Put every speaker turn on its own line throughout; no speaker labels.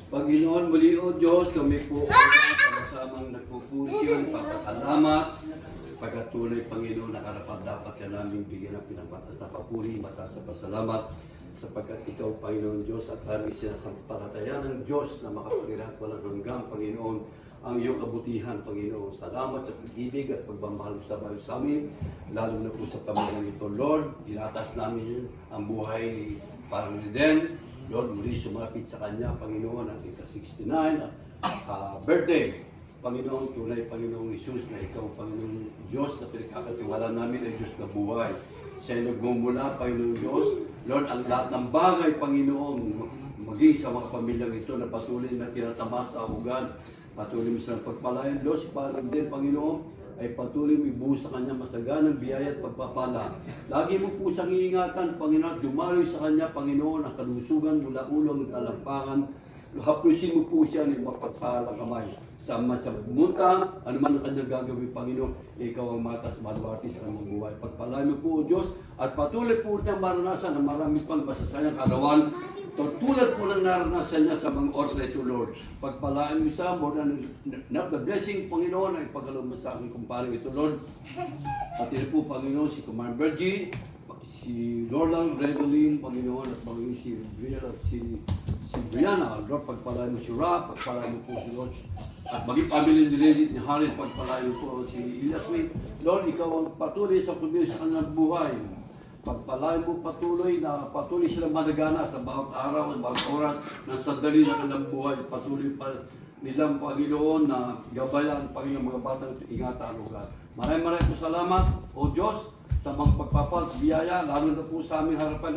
Panginoon, muli o Diyos, kami po sama-samang nagpupuri, papasalamat. Pagkatuloy, Panginoon, nakarapat-dapat ka namin bigyan ng pinapatas na papuri, mataas na pasalamat, sapagkat ikaw, Panginoon Diyos, at aming sinasampalataya ng Diyos na makapagirat walang hanggang, Panginoon, ang iyong kabutihan, Panginoon. Salamat sa pag-ibig at pagmamahal sa bahay sa amin, lalo na po sa pamagitan ito, Lord. Inatas namin ang buhay ni Parang Riden. Lord, muli sumapit sa Kanya, Panginoon, ang ika-69 birthday. Panginoon, tunay, Panginoong Isus, na ikaw, Panginoong Diyos, na pinagkakatiwala namin ay Diyos na buhay. Siya'y nagmumula, Panginoong Diyos. Lord, ang lahat ng bagay, Panginoon, maging sa mga pamilyang ito na patuloy na tinatamas sa ahugan, patuloy mo silang pagpalayan. Diyos, parang din, Panginoon, ay patuloy mo ibuhos sa Kanya masaganang biyaya at pagpapala. Lagi mo po siyang iingatan, Panginoon, at dumaloy sa Kanya, Panginoon, ang kalusugan mula ulo ng kalampakan. Haplusin mo po siya ng mapaghalang kamay. Sama sa bumunta, ano man ang Kanyang gagawin, Panginoon, ikaw ang matas, maluwati sa kanyang buhay. Pagpalain mo po, O Diyos, at patuloy po niyang maranasan ang maraming pang masasayang karawan. Tulad po ng naranasan niya sa mga oras na ito, Lord. Pagpalaan mo siya, more than the blessing, Panginoon, ay pagkaloob mo sa aking kumparing ito, Lord. At ito po, Panginoon, si Commander Bergie, si Lorlang, Reveline, Panginoon, at Panginoon, si Brianna, at si Brianna, Lord, pagpalaan mo si Ra, pagpalaan mo po si Lord. At maging family ni Reddit ni Harid, pagpalaan mo po si Elias May. Lord, ikaw ang patuloy sa pagbilis sa kanilang buhay. Pagpalain mo patuloy na patuloy silang managana sa bawat araw at bawat oras ng sandali ng kanilang buhay. Patuloy pa nilang Panginoon na gabayan, Panginoon, mga batang ingatan ang lugar. Maraming po salamat, O Diyos, sa mga pagpapal, biyaya, lalo na po sa aming harapan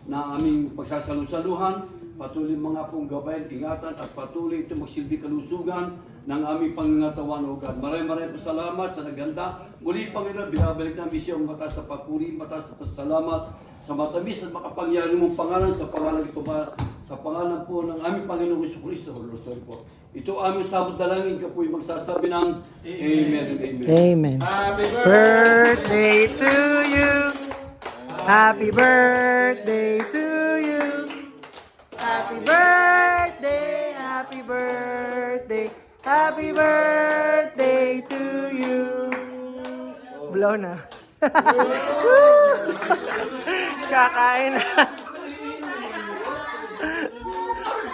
na aming pagsasalusaluhan. Patuloy mga pong gabayan, ingatan at patuloy ito magsilbi kalusugan ng aming pangangatawan, O God. Maraming po salamat sa naganda. Muli, Panginoon, binabalik namin siya ang mataas na papuri, mataas na pasalamat sa matamis at makapangyari mong pangalan sa pangalan ito ba, sa pangalan po ng aming Panginoong Jesucristo. Sorry po. Ito aming sabot dalangin ka po yung magsasabi ng Amen and Amen.
Amen.
Happy
Birthday to you. Happy birthday to you. Happy birthday, happy birthday, happy birthday to you. Blow na. Kakain na.